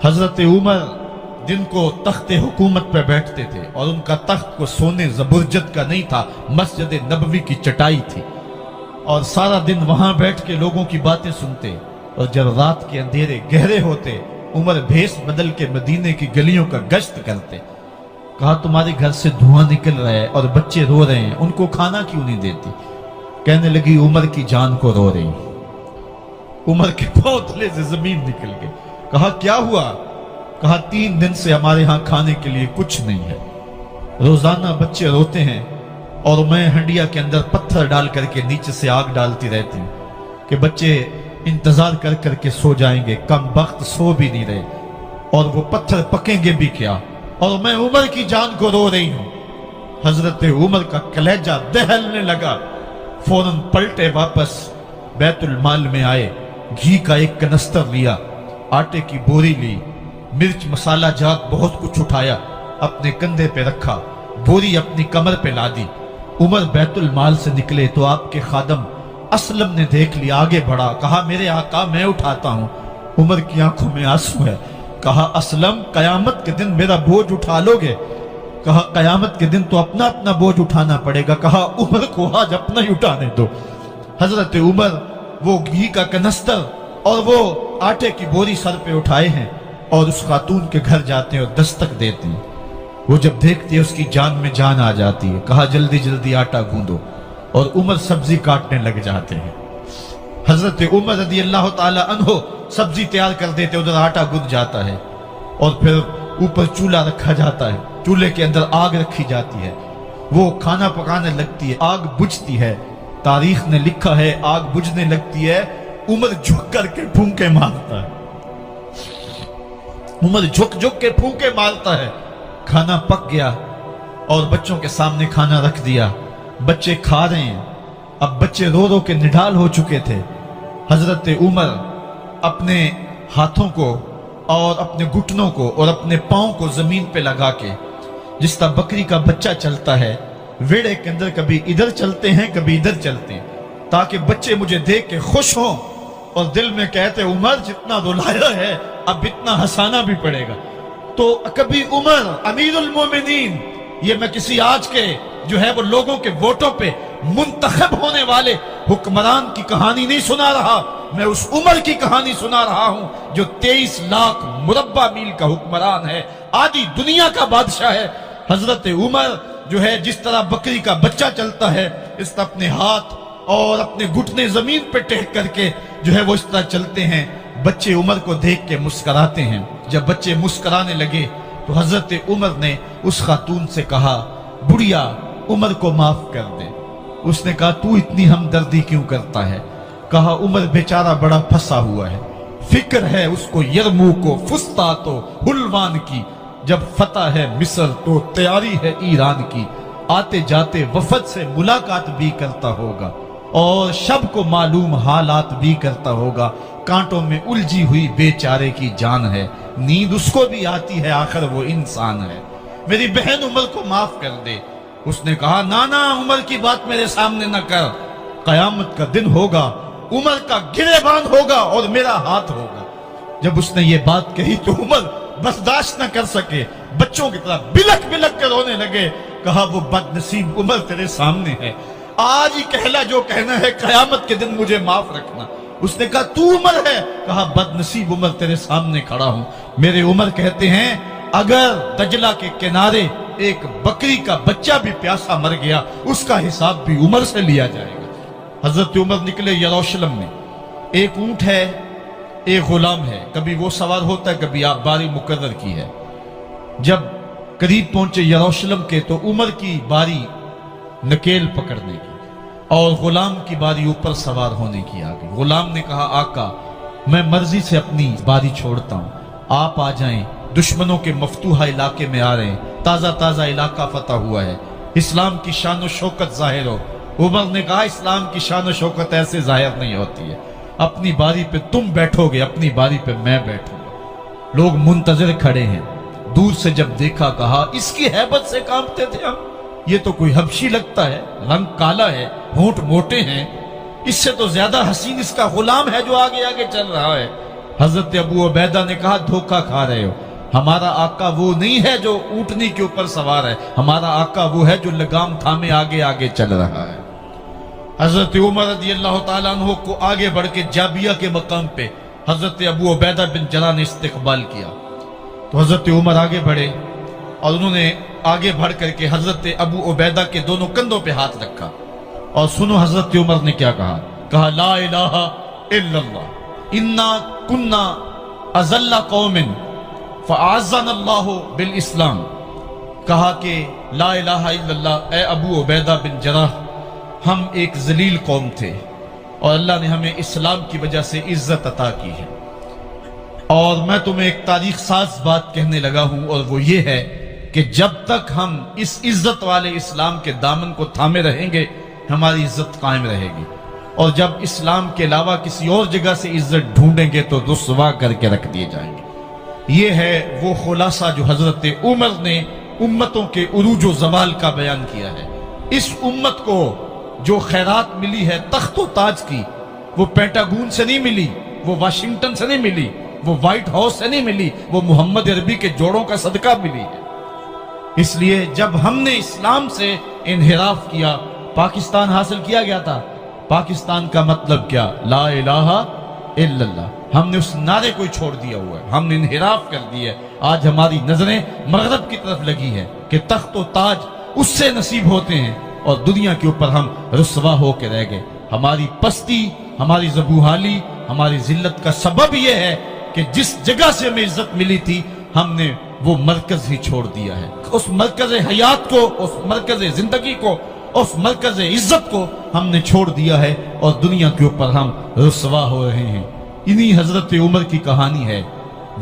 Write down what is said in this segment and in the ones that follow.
حضرت عمر दिन को तख्ते हुकूमत पे बैठते थे और उनका तख्त को सोने जबरजद का नहीं था, मस्जिद नबवी की चटाई थी और सारा दिन वहां बैठ के लोगों की बातें सुनते। और जब रात के अंधेरे गहरे होते उमर भेष बदल के मदीने की गलियों का गश्त करते। कहा तुम्हारे घर से धुआं निकल रहा है और बच्चे रो रहे हैं, उनको खाना क्यों नहीं देती? कहने लगी उमर की जान को रो रही। उमर के पांव तले से जमीन निकल गई। कहा क्या हुआ? कहा 3 दिन से हमारे यहां खाने के लिए कुछ नहीं है, रोजाना बच्चे रोते हैं और मैं हंडिया के अंदर पत्थर डाल करके नीचे से आग डालती रहती हूं कि बच्चे इंतजार कर करके सो जाएंगे, कम वक्त सो भी नहीं रहे और वो पत्थर पकेंगे भी क्या, और मैं उमर की जान को रो रही हूं। हजरत उमर का कलेजा दहलने लगा। फौरन पलटे, वापस बैतुल माल में आए, घी का एक कनस्तर लिया, आटे की बोरी ली, मिर्च मसाला जात बहुत कुछ उठाया, अपने कंधे पे रखा, बोरी अपनी कमर पे लादी। उमर बैतुल माल से निकले तो आपके खादम असलम ने देख लिया, आगे बढ़ा, कहा मेरे आका मैं उठाता हूं। उमर की आंखों में आंसू है। कहा असलम कयामत के दिन मेरा बोझ उठा लोगे? कहा कयामत के दिन तो अपना अपना बोझ उठाना पड़ेगा। कहा उमर को आज अपना ही उठाने दो। हजरत उमर वो घी का कनस्तर और वो आटे की बोरी सर पे उठाए हैं और उस खातून के घर जाते हैं और दस्तक देते हैं। वो जब देखती है उसकी जान में जान आ जाती है। कहा जल्दी जल्दी आटा गूंदो, और उमर सब्जी काटने लग जाते हैं। हजरत उमर रज़ी अल्लाह ताला अन्हो सब्जी तैयार कर देते, उधर आटा गूंद जाता है और फिर ऊपर चूल्हा रखा जाता है, चूल्हे के अंदर आग रखी जाती है, वो खाना पकाने लगती है, आग बुझती है। तारीख ने लिखा है आग बुझने लगती है, उमर झुक करके फूंके मारता है। उमर झुक झुक के फूंके मारता है। खाना पक गया और बच्चों के सामने खाना रख दिया, बच्चे खा रहे हैं। अब बच्चे रो रो के निढाल हो चुके थे। हजरत उमर अपने हाथों को और अपने घुटनों को और अपने पांव को जमीन पे लगा के, जिस तरह बकरी का बच्चा चलता है वेड़े के अंदर, कभी इधर चलते हैं कभी इधर चलते हैं, ताकि बच्चे मुझे देख के खुश हों और दिल में कहते उमर जितना रुलाया है अब इतना हंसाना भी पड़ेगा। तो कभी उमर अमीरुल मोमिनीन, ये मैं किसी आज के जो है वो लोगों के वोटों पे मुंतखब होने वाले हुक्मरान की कहानी नहीं सुना रहा, मैं उस उमर की कहानी सुना रहा हूं जो 23 लाख मुरब्बा मील का हुक्मरान है, आधी दुनिया का बादशाह है। हजरत उमर जो है जिस तरह बकरी का बच्चा चलता है, इस तरह अपने हाथ और अपने घुटने जमीन पे टेक करके जो है वो इस तरह चलते हैं। बच्चे उमर को देख के मुस्कुराते हैं। जब बच्चे मुस्कुराने लगे तो हजरत उमर ने उस खातून से कहा बुढ़िया उमर को माफ कर दे। उसने कहा तू इतनी हमदर्दी क्यों करता है? कहा उमर बेचारा बड़ा फंसा हुआ है, फिक्र है उसको यरमूक को फुस्तात हुलवान की, जब फतह है मिस्र तो तैयारी है ईरान की, आते जाते वफद से मुलाकात भी करता होगा और शब को मालूम हालात भी करता होगा, कांटों में उलझी हुई बेचारे की जान है, नींद उसको भी आती है, आखिर वो इंसान है, मेरी बहन उमर को माफ कर दे। उसने कहा नाना उमर की बात मेरे सामने न कर, कयामत का दिन होगा, उमर का गिरेबान होगा और मेरा हाथ होगा। जब उसने ये बात कही तो उमर बर्दाश्त न कर सके, बच्चों की तरह बिलक बिलक कर रोने लगे। कहा वो बदनसीब उमर तेरे सामने है, आज ही कहला जो कहना है, कयामत के दिन मुझे माफ रखना। उसने कहा तू उमर है? कहा बदनसीब उमर तेरे सामने खड़ा हूं। मेरे उमर कहते हैं अगर दजला के किनारे एक बकरी का बच्चा भी प्यासा मर गया उसका हिसाब भी उमर से लिया जाएगा। हजरत उमर निकले यरूशलेम में, एक ऊंट है एक गुलाम है, कभी वो सवार होता है कभी आप बारी मुकर्रर की है। जब करीब पहुंचे यरूशलेम के तो उमर की बारी नकेल पकड़ने की और गुलाम की बारी ऊपर सवार होने की आ गई। गुलाम ने कहा आका मैं मर्जी से अपनी बारी छोड़ता हूं, आप आ जाएं, दुश्मनों के मफतूहा इलाके में आ रहे हैं, ताजा ताजा इलाका फतह हुआ है, इस्लाम की शान और शौकत जाहिर हो। उमर ने कहा इस्लाम की शान और शौकत ऐसे जाहिर नहीं होती है, अपनी बारी पे तुम बैठोगे, अपनी बारी पे मैं बैठूंगा। लोग मुंतजर खड़े हैं, दूर से जब देखा कहा इसकी हैबत से कांपते थे हम, ये तो कोई हबशी लगता है, रंग काला है, होंठ मोटे हैं, इससे तो ज्यादा हसीन इसका गुलाम है जो आगे आगे चल रहा है। حضرت ابو عبیدہ نے کہا دھوکہ کھا رہے ہو، ہمارا آقا وہ نہیں ہے جو اونٹنی کے اوپر سوار ہے، ہمارا آقا وہ ہے جو لگام تھامے آگے آگے چل رہا ہے۔ حضرت عمر رضی اللہ تعالیٰ عنہ کو آگے بڑھ کے جابیہ کے مقام پہ حضرت ابو عبیدہ بن جراح نے استقبال کیا، تو حضرت عمر آگے بڑھے اور انہوں نے آگے بڑھ کر کے حضرت ابو عبیدہ کے دونوں کندھوں پہ ہاتھ رکھا، اور سنو حضرت عمر نے کیا کہا، کہا لا الہ الا اللہ انا کنا اذل قوم فاعزنا اللہ بالاسلام، کہا کہ لا الہ الا اللہ، اے ابو عبیدہ بن جراح، ہم ایک ذلیل قوم تھے اور اللہ نے ہمیں اسلام کی وجہ سے عزت عطا کی ہے، اور میں تمہیں ایک تاریخ ساز بات کہنے لگا ہوں، اور وہ یہ ہے کہ جب تک ہم اس عزت والے اسلام کے دامن کو تھامے رہیں گے ہماری عزت قائم رہے گی، اور جب اسلام کے علاوہ کسی اور جگہ سے عزت ڈھونڈیں گے تو رسوا کر کے رکھ دیے جائیں گے۔ یہ ہے وہ خلاصہ جو حضرت عمر نے امتوں کے عروج و زوال کا بیان کیا ہے۔ اس امت کو جو خیرات ملی ہے تخت و تاج کی، وہ پینٹاگون سے نہیں ملی، وہ واشنگٹن سے نہیں ملی، وہ وائٹ ہاؤس سے نہیں ملی، وہ محمد عربی کے جوڑوں کا صدقہ ملی ہے۔ اس لیے جب ہم نے اسلام سے انحراف کیا، پاکستان حاصل کیا گیا تھا، پاکستان کا مطلب کیا؟ لا الہ الا اللہ، ہم نے اس نعرے کو چھوڑ دیا ہوا ہے، ہم نے انحراف کر دیا ہے۔ آج ہماری نظریں مغرب کی طرف لگی ہے کہ تخت و تاج اس سے نصیب ہوتے ہیں، اور دنیا کے اوپر ہم رسوا ہو کے رہ گئے۔ ہماری پستی، ہماری زبوحالی، ہماری ذلت کا سبب یہ ہے کہ جس جگہ سے ہمیں عزت ملی تھی ہم نے وہ مرکز ہی چھوڑ دیا ہے۔ اس مرکز حیات کو، اس مرکز زندگی کو، اس مرکز عزت کو ہم نے چھوڑ دیا ہے، اور دنیا کے اوپر ہم رسوا ہو رہے ہیں۔ انہی حضرت عمر کی کہانی ہے۔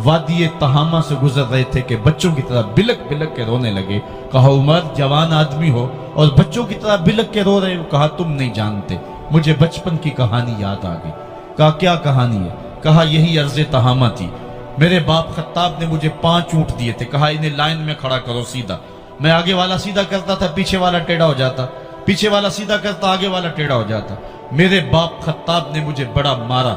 وادی تہامہ سے گزر رہے تھے کہ بچوں کی طرح بلک بلک کے رونے لگے۔ کہا عمر جوان آدمی ہو اور بچوں کی طرح بلک کے رو رہے ہو؟ کہا تم نہیں جانتے، مجھے بچپن کی کہانی یاد آ گئی۔ کہا کیا کہانی ہے؟ کہا یہی عرض تہامہ تھی، میرے باپ خطاب نے مجھے 5 اونٹ دیے تھے، کہا انہیں لائن میں کھڑا کرو سیدھا، میں آگے والا سیدھا کرتا تھا، پیچھے والا ٹیڑھا ہو جاتا، پیچھے والا سیدھا کرتا، آگے والا ٹیڑھا ہو جاتا۔ میرے باپ خطاب نے مجھے بڑا مارا۔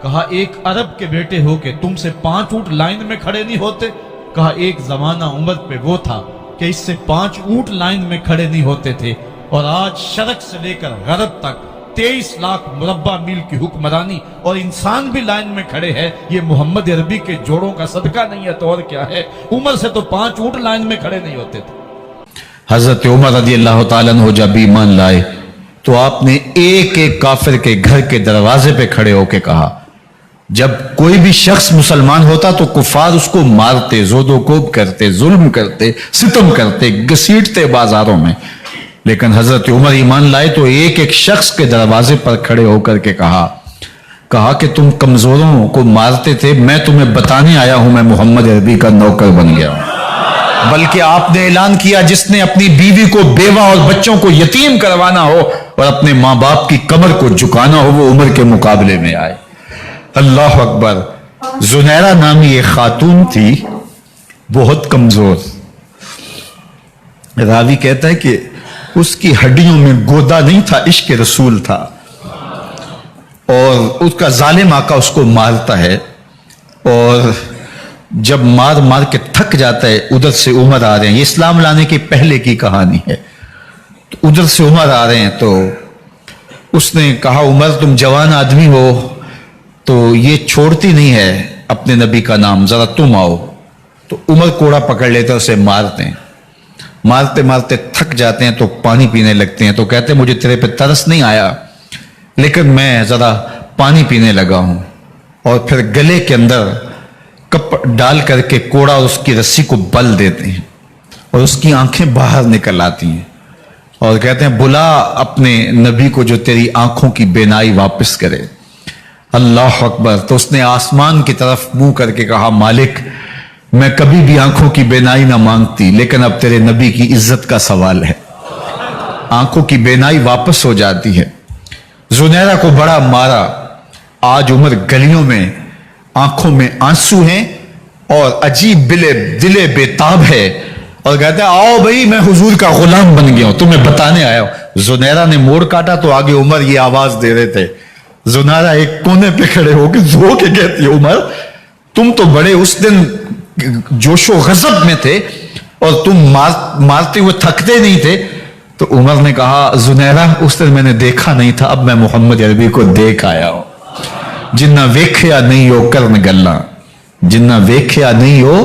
کہا ایک عرب کے بیٹے ہو کے تم سے 5 اونٹ لائن میں کھڑے نہیں ہوتے؟ کہا ایک زمانہ عمر پہ وہ تھا کہ اس سے 5 اونٹ لائن میں کھڑے نہیں ہوتے تھے، اور آج شرق سے لے کر غرب تک 23 لاکھ مربع میل کی حکمرانی، اور انسان بھی لائن میں کھڑے ہیں۔ یہ محمد عربی کے جوڑوں کا صدقہ نہیں ہے تو اور کیا ہے؟ عمر سے تو 5 اونٹ لائن میں کھڑے نہیں ہوتے تھے۔ حضرت عمر رضی اللہ تعالیٰ عنہ جب ایمان لائے تو آپ نے ایک ایک کافر کے گھر کے دروازے پہ کھڑے ہو کے کہا، جب کوئی بھی شخص مسلمان ہوتا تو کفار اس کو مارتے، زود و کوب کرتے، ظلم کرتے، ستم کرتے، گھسیٹتے بازاروں میں، لیکن حضرت عمر ایمان لائے تو ایک ایک شخص کے دروازے پر کھڑے ہو کر کے کہا کہ تم کمزوروں کو مارتے تھے، میں تمہیں بتانے آیا ہوں میں محمد عربی کا نوکر بن گیا ہوں۔ بلکہ آپ نے اعلان کیا جس نے اپنی بیوی کو، بیوہ اور بچوں کو یتیم کروانا ہو اور اپنے ماں باپ کی کمر کو جھکانا ہو وہ عمر کے مقابلے میں آئے۔ اللہ اکبر۔ زنیرہ نامی ایک خاتون تھی، بہت کمزور، راوی کہتا ہے کہ اس کی ہڈیوں میں گودا نہیں تھا، عشق رسول تھا، اور اس کا ظالم آقا اس کو مارتا ہے، اور جب مار مار کے تھک جاتا ہے ادھر سے عمر آ رہے ہیں، یہ اسلام لانے کے پہلے کی کہانی ہے، تو ادھر سے عمر آ رہے ہیں، تو اس نے کہا عمر تم جوان آدمی ہو تو یہ چھوڑتی نہیں ہے اپنے نبی کا نام، ذرا تم آؤ۔ تو عمر کوڑا پکڑ لیتے اسے مارتے ہیں، مارتے مارتے تھک جاتے ہیں تو پانی پینے لگتے ہیں، تو کہتے ہیں مجھے تیرے پہ ترس نہیں آیا لیکن میں ذرا پانی پینے لگا ہوں، اور پھر گلے کے اندر کپ ڈال کر کے کوڑا اور اس کی رسی کو بل دیتے ہیں، اور اس کی آنکھیں باہر نکل آتی ہیں، اور کہتے ہیں بلا اپنے نبی کو جو تیری آنکھوں کی بینائی واپس کرے۔ اللہ اکبر۔ تو اس نے آسمان کی طرف منہ کر کے کہا مالک میں کبھی بھی آنکھوں کی بینائی نہ مانگتی، لیکن اب تیرے نبی کی عزت کا سوال ہے۔ آنکھوں کی بینائی واپس ہو جاتی ہے۔ زنیرہ کو بڑا مارا۔ آج عمر گلیوں میں آنکھوں میں آنسو ہیں اور عجیب دلے بےتاب ہے، اور کہتا ہے آؤ بھائی میں حضور کا غلام بن گیا ہوں، تمہیں بتانے آیا ہوں۔ زنیرہ نے موڑ کاٹا تو آگے عمر یہ آواز دے رہے تھے जुनारा एक कोने पे खड़े होकर रो के कहती है, उमर तुम तो बड़े उस दिन जोशो गजब में थे और तुम मारते हुए थकते नहीं थे। तो उमर ने कहा, जुनैरा उस दिन मैंने देखा नहीं था, अब मैं मोहम्मद अरबी को देख आया हूं। जिन्ना वेख्या नहीं हो करन गल्ला, जिन्ना वेख्या नहीं हो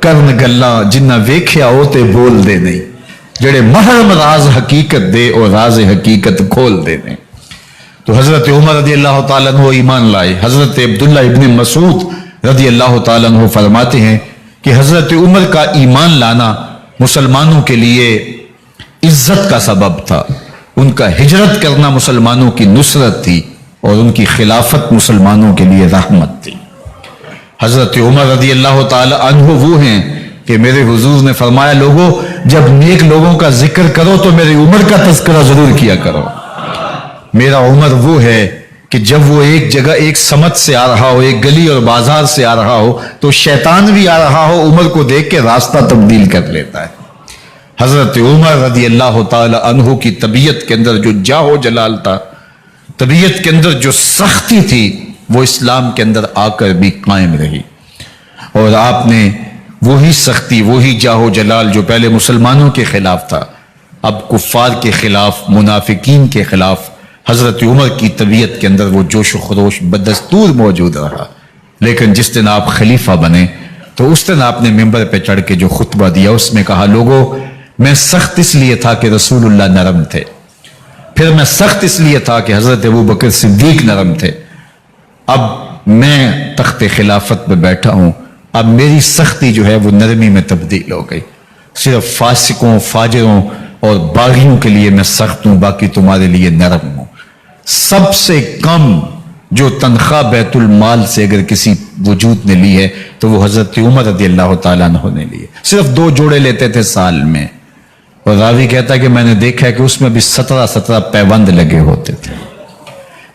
करन गल्ला, जिन्ना वेख्या हो ते बोल दे नहीं, जेड़े महरम राज हकीकत दे और राज हकीकत खोल दे नहीं। तो हजरत उमर रदी अल्लाह तआला अन्हु ईमान लाए। हजरत अब्दुल्ला इब्न मसूद रदी अल्लाह तआला अन्हु फरमाते हैं कि हजरत उमर का ईमान लाना मुसलमानों के लिए इज्जत का सबब था। उनका हिजरत करना मुसलमानों की नुसरत थी और उनकी खिलाफत मुसलमानों के लिए रहमत थी। हजरत उमर रदी अल्लाह तआला अन्हु वो हैं कि मेरे हुजूर ने फरमाया, लोगों जब नेक लोगों का जिक्र करो तो मेरी उमर का तज़किरा जरूर किया करो। मेरा उमर वो है कि जब वो एक जगह एक समत से आ रहा हो, एक गली और बाजार से आ रहा हो, तो शैतान भी आ रहा हो, उमर को देख के रास्ता तब्दील कर लेता है। हजरत उमर रदी अल्लाह तआला अन्हु की तबीयत के अंदर जो जाहो जलाल था, तबीयत के अंदर जो सख्ती थी, वो इस्लाम के अंदर आकर भी कायम रही। और आपने वही सख्ती, वही जाहो जलाल जो पहले मुसलमानों के खिलाफ था, अब कुफ्फार के खिलाफ, मुनाफिकीन के खिलाफ हजरत उमर की तबीयत के अंदर वो जोश खरोश बदस्तूर मौजूद रहा। लेकिन जिस दिन आप खलीफा बने तो उस दिन आपने मिंबर पे चढ़ के जो खुतबा दिया, उसमें कहा, लोगों मैं सख्त इसलिए था कि रसूलुल्लाह नरम थे, फिर मैं सख्त इसलिए था कि हजरत अबू बकर सिद्दीक नरम थे, अब मैं तख्ते खिलाफत पे बैठा हूं, अब मेरी सख्ती जो है वो नरमी में तब्दील हो गई। सिर्फ फासिकों, फाजिरों और बागियों के लिए मैं सख्त हूं, बाकी तुम्हारे लिए नरम हूं। सबसे कम जो तनख्वाह बैतुल माल से अगर किसी वजूद ने ली है तो वो हजरत उमर रदी अल्लाह तआला अन्हु ने ली है। सिर्फ 2 जोड़े लेते थे साल में, और रावी कहता है कि मैंने देखा है कि उसमें भी 17 पैबंद लगे होते थे।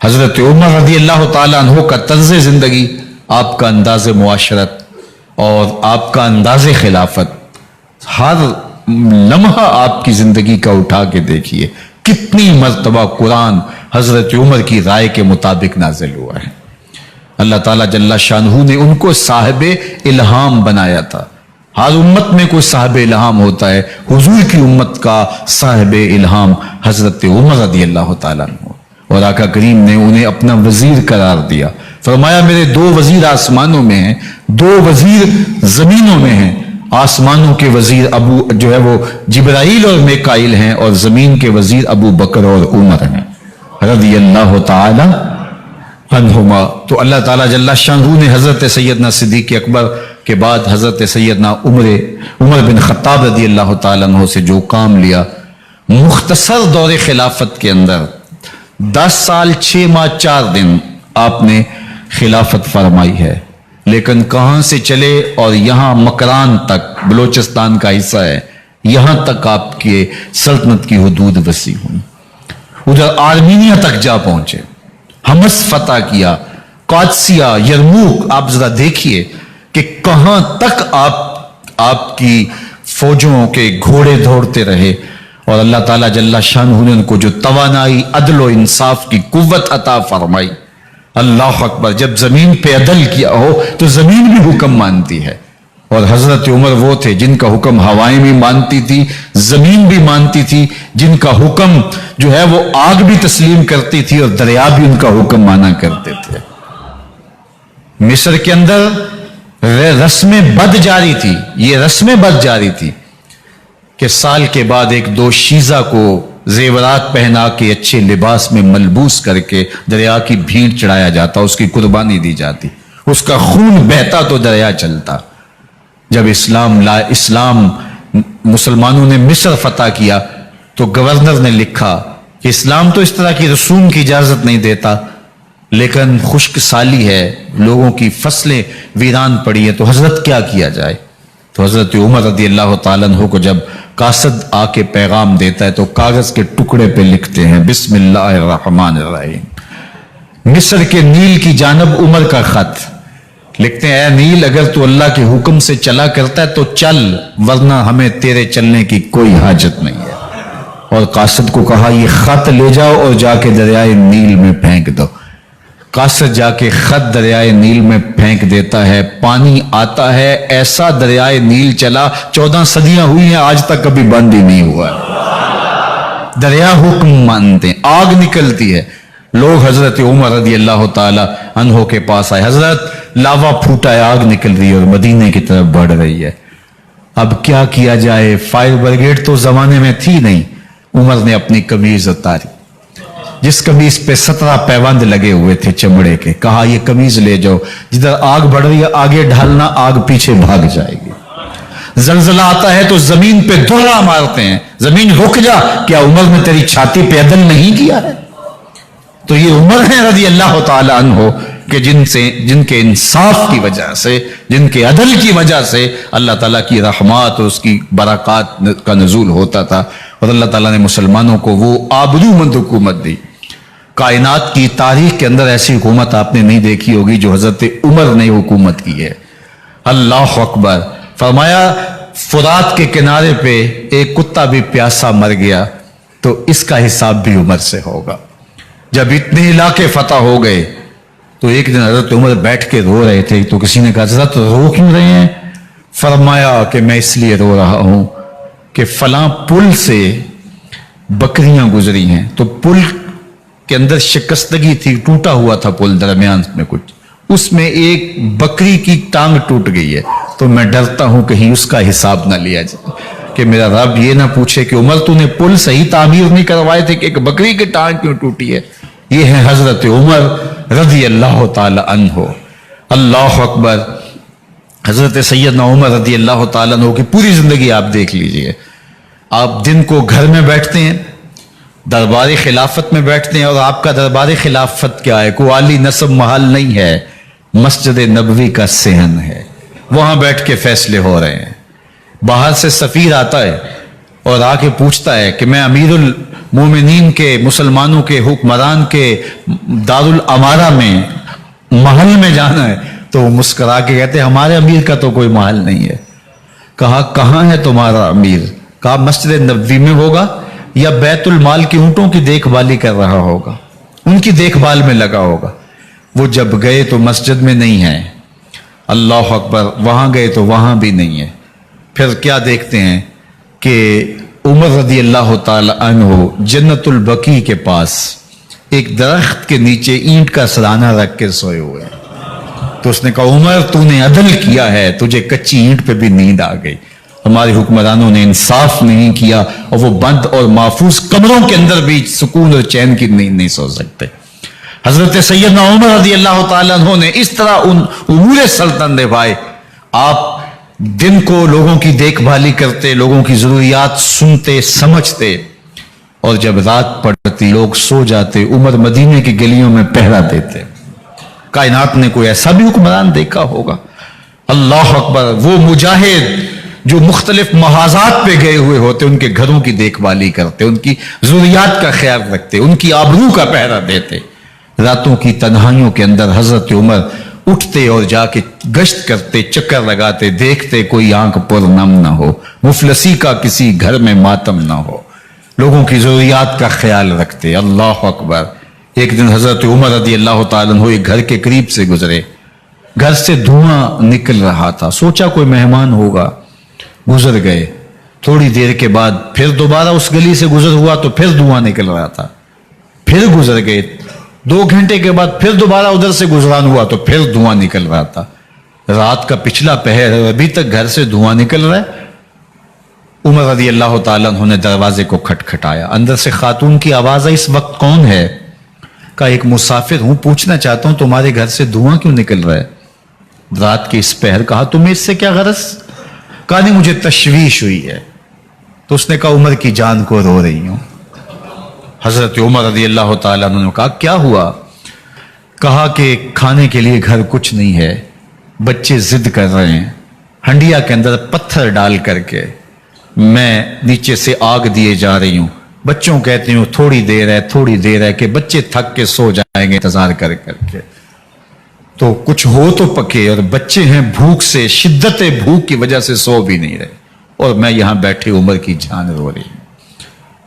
हजरत उमर रदी अल्लाह तआला अन्हु का तर्ज जिंदगी, आपका अंदाज मुआशरत और आपका अंदाज खिलाफत, हर लम्हा आपकी जिंदगी का उठा के देखिए कितनी मर्तबा कुरान हजरत उमर की राय के मुताबिक नाजिल हुआ है। अल्लाह ताला जल्ला शानहू ने उनको साहिबे इल्हाम बनाया था। हर उम्मत में कोई साहिबे इल्हाम होता है, हुजूर की उम्मत का साहिबे इल्हाम हजरत उमर रदी अल्लाह तआला अन्हु, और आका करीम ने उन्हें अपना वजीर करार दिया। फरमाया, मेरे 2 वजीर आसमानों में हैं, 2 वजीर जमीनों में हैं। आसमानों के वजीर अबू जो है वो जिब्राइल और मेकाइल हैं, और जमीन के वजीर अबू बकर और उमर हैं रदी अल्लाह तआला अन्हुमा। तो अल्लाह ताला जल्ला शानहू ने हजरत सैयदना सिद्दीक अकबर के बाद हजरत सैयदना उमर बिन खत्ताब रदी अल्लाह तआला अन्हु से जो काम लिया, मुख्तसर दौरे खिलाफत के अंदर 10 साल 6 माह 4 दिन आपने खिलाफत फरमाई है। लेकिन कहां से चले और यहां मकरान तक, बलोचिस्तान का हिस्सा है, यहां तक आपके सल्तनत की हुदूद वसी हुई। उधर आर्मीनिया तक जा पहुंचे, हमस फतह किया, कादसिया, यरमूक। आप जरा देखिए कि कहां तक आपकी फौजों के घोड़े दौड़ते रहे, और अल्लाह ताला जल्ला शानहू ने उनको जो तवानाई, अदल और इंसाफ की कुव्वत अता फरमाई। अल्लाह अकबर। जब जमीन पे अदल किया हो तो जमीन भी हुक्म मानती है, और हजरत उमर वो थे जिनका हुक्म हवाएं भी मानती थी, जमीन भी मानती थी, जिनका हुक्म जो है वो आग भी तस्लीम करती थी और दरिया भी उनका हुक्म माना करते थे। मिस्र के अंदर रस्में बद जारी थी, ये रस्में बद जारी थी कि साल के बाद 1-2 शीजा को जेवरात पहना के अच्छे लिबास में मलबूस करके दरिया की भीड़ चढ़ाया जाता, उसकी कुर्बानी दी जाती, उसका खून बहता तो दरिया चलता। जब इस्लाम मुसलमानों ने मिस्र फतह किया तो गवर्नर ने लिखा कि इस्लाम तो इस तरह की रसूम की इजाजत नहीं देता, लेकिन खुश्क साली है, लोगों की फसलें वीरान पड़ी है, तो हजरत क्या किया जाए। तो हजरत उमर रदी अल्लाह तआला अन्हु को जब कासद आके पैगाम देता है तो कागज के टुकड़े पे लिखते हैं बिस्मिल्लाहिर्रहमानिर्रहीम। मिस्र के नील की जानब उमर का खत लिखते हैं, ऐ नील, अगर तू अल्लाह के हुक्म से चला करता है तो चल, वरना हमें तेरे चलने की कोई हाजत नहीं है। और कासद को कहा, ये खत ले जाओ और जाके दरियाए नील में फेंक दो। कासर जाके खत दरियाए नील में फेंक देता है, पानी आता है, ऐसा दरियाए नील चला 14 सदियां हुई हैं, आज तक कभी बंद ही नहीं हुआ। दरिया हुक्म मानते हैं, आग निकलती है। लोग हजरत उमर रज़ी अल्लाह ताला अन्हो के पास आए, हजरत लावा फूटा है, आग निकल रही है और मदीने की तरफ बढ़ रही है, अब क्या किया जाए? फायर ब्रिगेड तो जमाने में थी नहीं। उमर ने अपनी कमीज उतारी, जिस कमीज पे 17 पैबंद लगे हुए थे चमड़े के, कहा ये कमीज ले जाओ, जिधर आग बढ़ रही है आगे ढालना, आग पीछे भाग जाएगी। जलजला आता है तो जमीन पे दोहरा मारते हैं, जमीन रुक जा, क्या उमर ने तेरी छाती पे अदल नहीं किया है? तो ये उमर है रज़ी अल्लाह ताला अन्हो कि जिनके इंसाफ की वजह से, जिनके अदल की वजह से अल्लाह ताला की रहमत और उसकी बरक़ात का नज़ूल होता था, और अल्लाह ताला ने मुसलमानों को वो आबरूमंद हुकूमत दी। कायनात की तारीख के अंदर ऐसी हुकूमत आपने नहीं देखी होगी जो हजरत उमर ने हुकूमत की है। अल्लाह अकबर। फरमाया फुरात के किनारे पे एक कुत्ता भी प्यासा मर गया तो इसका हिसाब भी उमर से होगा। जब इतने इलाके फतह हो गए तो एक दिन हजरत उमर बैठ के रो रहे थे, तो किसी ने कहा हजरत रो क्यों रहे हैं? फरमाया कि मैं इसलिए रो रहा हूं कि फलां पुल से बकरियां गुजरी हैं, तो पुल के अंदर शिकस्तगी थी, टूटा हुआ था पुल दरमियान में कुछ, उसमें एक बकरी की टांग टूट गई है, तो मैं डरता हूं कहीं उसका हिसाब ना लिया जाए, कि मेरा रब ये ना पूछे कि उमर तूने पुल सही तामीर नहीं करवाए थे कि एक बकरी की टांग क्यों टूटी है। ये है हजरत उमर रज़ी अल्लाह ताला अन्हो। अल्लाह अकबर। हजरत सैयदना उमर रज़ी अल्लाह ताला अन्हो की पूरी जिंदगी आप देख लीजिए। आप दिन को घर में बैठते हैं, दरबार खिलाफत में बैठते हैं, और आपका दरबार खिलाफत क्या है? कोई आली नस्ब महल नहीं है, मस्जिद नबवी का सेहन है, वहां बैठ के फैसले हो रहे हैं। बाहर से सफीर आता है और आके पूछता है कि मैं अमीरुल मोमिनीन के, मुसलमानों के हुक्मरान के दारुल अमारा में महल में जाना है, तो वो मुस्कुरा के कहते हमारे अमीर का तो कोई महल नहीं है। कहा कहां है तुम्हारा अमीर? कहा मस्जिद नबवी में होगा या बैतुल माल की ऊंटों की देखभाली कर रहा होगा, उनकी देखभाल में लगा होगा। वो जब गए तो मस्जिद में नहीं है, अल्लाह अकबर। वहां गए तो वहां भी नहीं है। फिर क्या देखते हैं कि उमर रज़ी अल्लाह ताला अन्हो जन्नतुल बकी के पास एक दरख्त के नीचे ईंट का सराना रख के सोए हुए हैं। तो उसने कहा उमर तूने अदल किया है, तुझे कच्ची ईंट पे भी नींद आ गई। हमारे हुक्मरानों ने इंसाफ नहीं किया और वो बंद और महफूज कमरों के अंदर भी सुकून और चैन की नींद नहीं सो सकते। हजरत सैयदना उमर रज़ी अल्लाह ताला अन्हो ने इस तरह उन उमूर सल्तनत निभाए। आप दिन को लोगों की देखभाली करते, लोगों की जरूरियात सुनते समझते, और जब रात पड़ती लोग सो जाते, उमर मदीने की गलियों में पहरा देते। कायनात ने कोई ऐसा भी हुक्मरान देखा होगा? अल्लाह अकबर। वो मुजाहिद जो मुख्तलिफ महाजात पे गए हुए होते, उनके घरों की देखभाली करते, उनकी जरूरियात का ख्याल रखते, उनकी आबरू का पहरा देते। रातों की तन्हाइयों के अंदर हजरत उमर उठते और जाके गश्त करते, चक्कर लगाते, देखते कोई आंख पर नम ना हो, मुफलसी का किसी घर में मातम ना हो, लोगों की जरूरियात का ख्याल रखते। अल्लाह अकबर। एक दिन हजरत उमर रज़ी अल्लाह ताला अन्हु एक घर के करीब से गुजरे, घर से धुआं निकल रहा था, सोचा कोई मेहमान होगा, गुजर गए। थोड़ी देर के बाद फिर दोबारा उस गली से गुजर हुआ तो फिर धुआं निकल रहा था, फिर गुजर गए। 2 घंटे के बाद फिर दोबारा उधर से गुजरान हुआ तो फिर धुआं निकल रहा था। रात का पिछला पहर है, अभी तक घर से धुआं निकल रहा है। उमर रज़ी अल्लाह ताला अन्हु ने दरवाजे को खटखटाया, अंदर से खातून की आवाज आई, इस वक्त कौन है? कहा एक मुसाफिर हूं, पूछना चाहता हूं तुम्हारे घर से धुआं क्यों निकल रहा है रात के इस पहर? कहा तुम्हें इससे क्या गरज? कहा नहीं मुझे तशवीश हुई है। तो उसने कहा उमर की जान को रो रही हूं। हजरत उमर रज़ी अल्लाह ताला अन्हु ने कहा क्या हुआ? कहा कि खाने के लिए घर कुछ नहीं है, बच्चे जिद कर रहे हैं, हंडिया के अंदर पत्थर डाल करके मैं नीचे से आग दिए जा रही हूं। बच्चों कहती हूं थोड़ी देर है, थोड़ी देर है, कि बच्चे थक के सो जाएंगे इंतजार कर करके, तो कुछ हो तो पके, और बच्चे हैं भूख से, शिद्दत भूख की वजह से सो भी नहीं रहे, और मैं यहां बैठे उमर की जान रो रही हूं।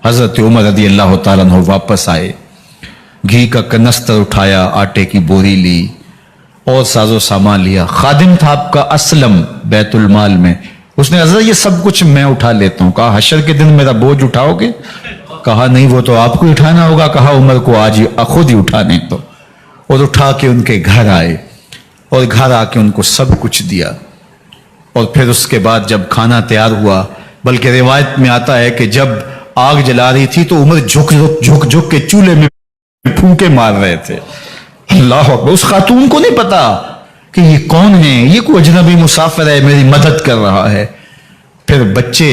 हजरत उमर रज़ी अल्लाह ताला अन्हु वापस आए, घी का कनस्तर उठाया, आटे की बोरी ली और साजो सामान लिया। खादिम था आपका असलम बैतुल माल में, उसने हजरत ये सब कुछ मैं उठा लेता हूं। कहा हशर के दिन मेरा बोझ उठाओगे? कहा नहीं, वो तो आपको उठाना होगा। कहा उमर को आज खुद ही उठाने दो। और उठा के उनके घर आए और घर आके उनको सब कुछ दिया। और फिर उसके बाद जब खाना तैयार हुआ, बल्कि रिवायत में आता है कि जब आग जला रही थी तो उमर झुक के चूल्हे में फूंके मार रहे थे। अल्लाह अकबर। उस खातून को नहीं पता कि ये कौन है, ये कोई अजनबी मुसाफिर है, मेरी मदद कर रहा है। फिर बच्चे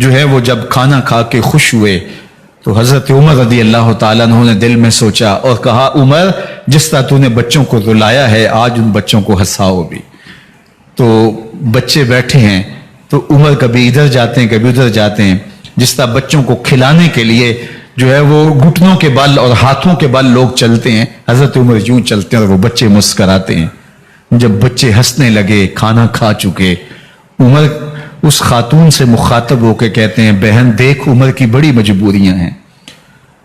जो है वो जब खाना खा के खुश हुए तो हजरत उमर रदी अल्लाह ताला अन्हु ने दिल में सोचा और कहा, उमर जिस तरह तूने बच्चों को रुलाया है, आज उन बच्चों को हंसाओ भी। तो बच्चे बैठे हैं तो उमर कभी इधर जाते हैं कभी उधर जाते हैं। जिस तरह बच्चों को खिलाने के लिए जो है वो घुटनों के बल और हाथों के बल लोग चलते हैं, हजरत उमर यूं चलते हैं और वो बच्चे मुस्कराते हैं। जब बच्चे हंसने लगे, खाना खा चुके, उमर उस खातून से मुखातब होकर कहते हैं, बहन देख उमर की बड़ी मजबूरियां हैं।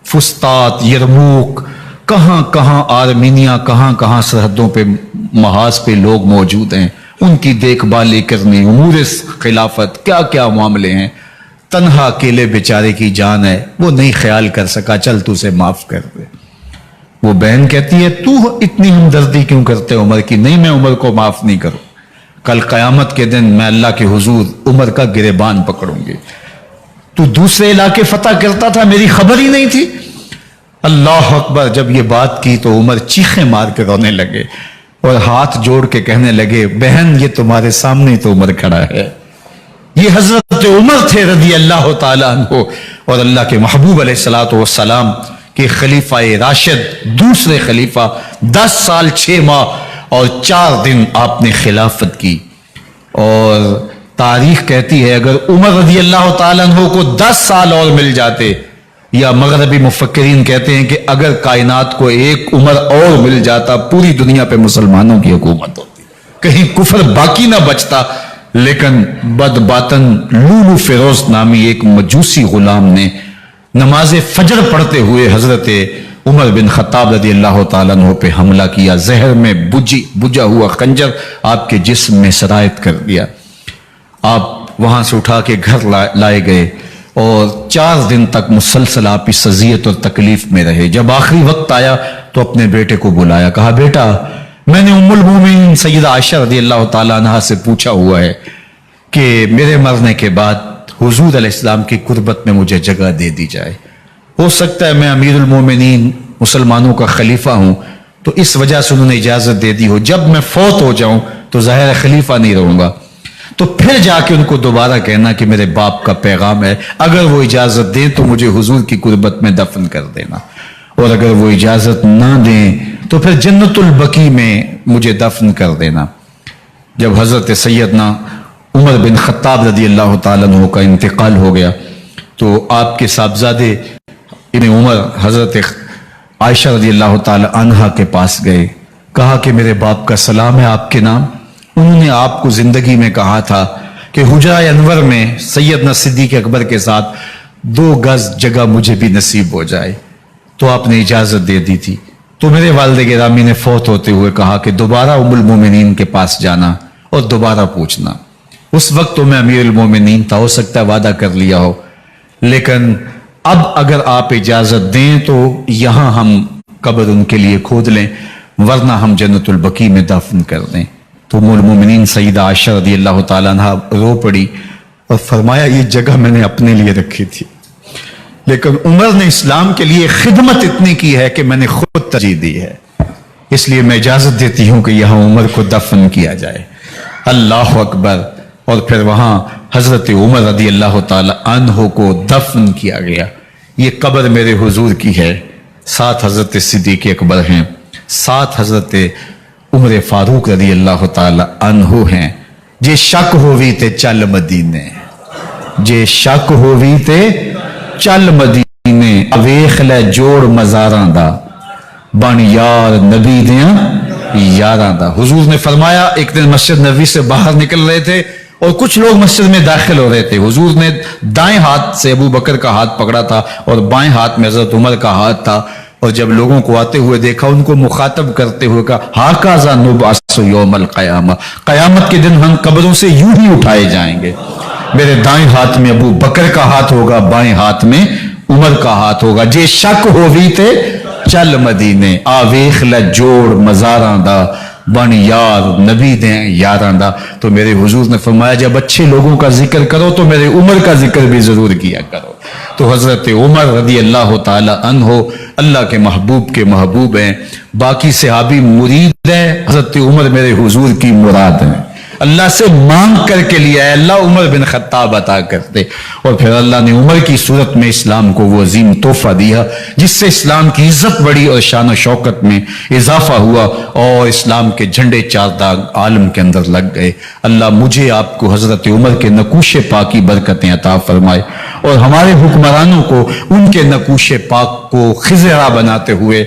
फुस्तात, यरमूक, कहां कहां आर्मीनिया, कहां कहां सरहदों पे महाज पे लोग मौजूद हैं, उनकी देखभाल करनी, उमूर खिलाफत, क्या क्या मामले हैं। तन्हा अकेले बेचारे की जान है, वो नहीं ख्याल कर सका, चल तू उसे माफ कर दे। वो बहन कहती है, तू इतनी हमदर्दी क्यों करते उमर की? नहीं, मैं उमर को माफ नहीं करूं। कल कयामत के दिन मैं अल्लाह के हुजूर उमर का गिरेबान पकड़ूंगी। तू दूसरे इलाके फतह करता था, मेरी खबर ही नहीं थी। अल्लाह अकबर। जब ये बात की तो उमर चीखें मार के रोने लगे और हाथ जोड़ के कहने लगे, बहन ये तुम्हारे सामने तो उमर खड़ा है, ये हजरत उमर थे रदी अल्लाह ताला अन्हु और अल्लाह के महबूब अलैहिस्सलातु वस्सलाम के खलीफा राशिद, दूसरे खलीफा। 10 साल 6 माह और 4 दिन आपने खिलाफत की। और तारीख कहती है अगर उमर रदी अल्लाह ताला अन्हु को 10 साल और मिल जाते, या मगरबी मुफक्किरीन कहते हैं कि अगर कायनात को एक उमर और मिल जाता, पूरी दुनिया पे मुसलमानों की हुकूमत होती, कहीं कुफर बाकी ना बचता। लेकिन बदबातन लूलू फिरोज नामी एक मजूसी गुलाम ने नमाज फजर पढ़ते हुए हजरत उमर बिन खत्ताब रदी अल्लाह ताला अन्हु पे हमला किया। जहर में बुझा हुआ खंजर आपके जिस्म में सरायत कर दिया। आप वहां से उठा के घर लाए गए और 4 दिन तक मुसलसल आप इस अजियत और तकलीफ में रहे। जब आखिरी वक्त आया तो अपने बेटे को बुलाया, कहा बेटा मैंने उम्मुल मोमिनीन सैयदा आयशा रदी अल्लाह ताला अन्हा से पूछा हुआ है कि मेरे मरने के बाद हुजूर अलैहिस्सलाम की कुर्बत में मुझे जगह दे दी जाए। हो सकता है मैं अमीरुल मोमिनीन मुसलमानों का खलीफा हूं तो इस वजह से उन्होंने इजाजत दे दी हो, जब मैं फौत हो जाऊं तो जाहिर खलीफा नहीं रहूंगा। तो फिर जाके उनको दोबारा कहना कि मेरे बाप का पैगाम है, अगर वो इजाजत दें तो मुझे हुजूर की कुर्बत में दफन कर देना, और अगर वो इजाजत ना दें तो फिर जन्नतुल बकी में मुझे दफन कर देना। जब हजरत सैयदना उमर बिन खत्ताब रदी अल्लाह ताला अन्हु का इंतकाल हो गया तो आपके साहबजादे इब्न उमर हजरत आयशा रदी अल्लाह ताला अन्हा के पास गए, कहा कि मेरे बाप का सलाम है आपके नाम। उन्होंने आपको जिंदगी में कहा था कि हुजरा अनवर में सैयदना सिद्दीक अकबर के साथ 2 गज जगह मुझे भी नसीब हो जाए, तो आपने इजाजत दे दी थी। तो मेरे वालिद गिरामी ने फौत होते हुए कहा कि दोबारा उम्मुल मोमिनीन के पास जाना और दोबारा पूछना। उस वक्त तो मैं अमीरुल मोमिनीन था, हो सकता है वादा कर लिया हो, लेकिन अब अगर आप इजाजत दें तो यहां हम कब्र उनके लिए खोद लें, वरना हम जन्नतुल बकी में दफन कर दें। तो उम्मुल मोमिनीन सईदा आयशा रदी अल्लाह ताला अन्हा रो पड़ी और फरमाया ये जगह मैंने अपने लिए रखी थी, लेकिन उमर ने इस्लाम के लिए खिदमत इतनी की है कि मैंने खुद तरजीह दी है, इसलिए मैं इजाजत देती हूं कि यहां उमर को दफन किया जाए। अल्लाह अकबर। और फिर वहां हजरत उमर रदी अल्लाह ताला अन्हु को दफन किया गया। ये कब्र मेरे हुजूर की है, 7 हजरत सिद्दीक अकबर हैं, 7 हजरत उमर फारूक रदी अल्लाह ताला अन्हु हैं। जे शक होवी ते चल मदीने, जे शक होवी ते चल मदीने, वेख ले जोड़ मजारां दा, बन यार नबी दियां यारां दा। हुजूर ने फरमाया, एक दिन मस्जिद नबी से बाहर निकल रहे थे और कुछ लोग मस्जिद में दाखिल हो रहे थे। हुजूर ने दाएं हाथ से अबू बकर का हाथ पकड़ा था और बाएं हाथ में हजरत उमर का हाथ था। اور جب لوگوں کو آتے ہوئے دیکھا ان کو مخاطب کرتے ہوئے کہا ہاکازا نبعث یوم القیامہ، قیامت کے دن ہم قبروں سے یوں ہی اٹھائے جائیں گے، میرے دائیں ہاتھ میں ابو بکر کا ہاتھ ہوگا، بائیں ہاتھ میں عمر کا ہاتھ ہوگا، جے شک ہووی تے چل مدینے آویخ لجوڑ مزاراں دا بن یار نبی دیں یاراں دا۔ تو میرے حضور نے فرمایا جب اچھے لوگوں کا ذکر کرو تو میرے عمر کا ذکر بھی ضرور کیا کرو۔ تو حضرت عمر رضی اللہ تعالی عنہ اللہ کے محبوب ہیں، باقی صحابی مرید ہیں، حضرت عمر میرے حضور کی مراد ہیں، اللہ سے مانگ کر کے لیا ہے اللہ عمر بن خطاب عطا کرتے، اور پھر اللہ نے عمر کی صورت میں اسلام کو وہ عظیم تحفہ دیا جس سے اسلام کی عزت بڑی اور شان و شوکت میں اضافہ ہوا، اور اسلام کے جھنڈے چار داغ عالم کے اندر لگ گئے۔ اللہ مجھے آپ کو حضرت عمر کے نقوش پاک کی برکتیں عطا فرمائے، اور ہمارے حکمرانوں کو ان کے نقوش پاک کو خضرا بناتے ہوئے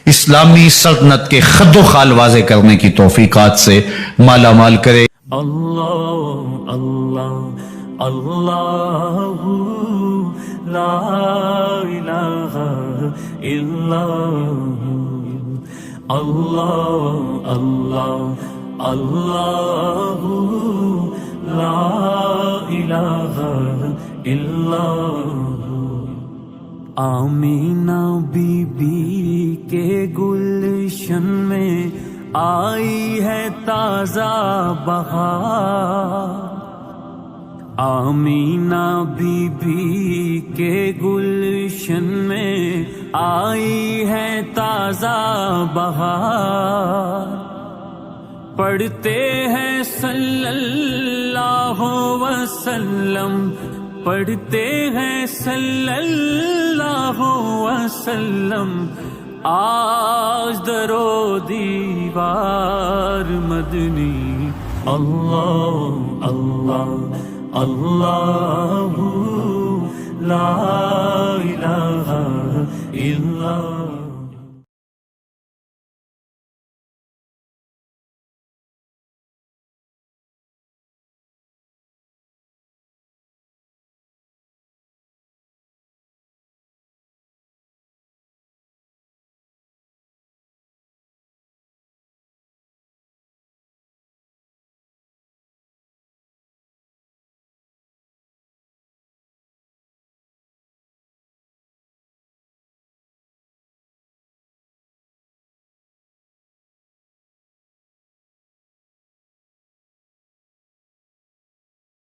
اسلامی سلطنت کے خد و خال واضح کرنے کی توفیقات سے مالا مال کرے۔ اللہ اللہ اللہ لا الہ الا اللہ اللہ اللہ لا الہ الا آمینہ بی بی کے گلشن میں آئی ہے تازہ بہار، آمینہ بی بی کے گلشن میں آئی ہے تازہ بہار، پڑھتے ہیں صلی اللہ وسلم، پڑھتے ہیں صلی اللہ وسلم، آج درو دیوار مدنی، اللہ اللہ اللہ لا الہ الا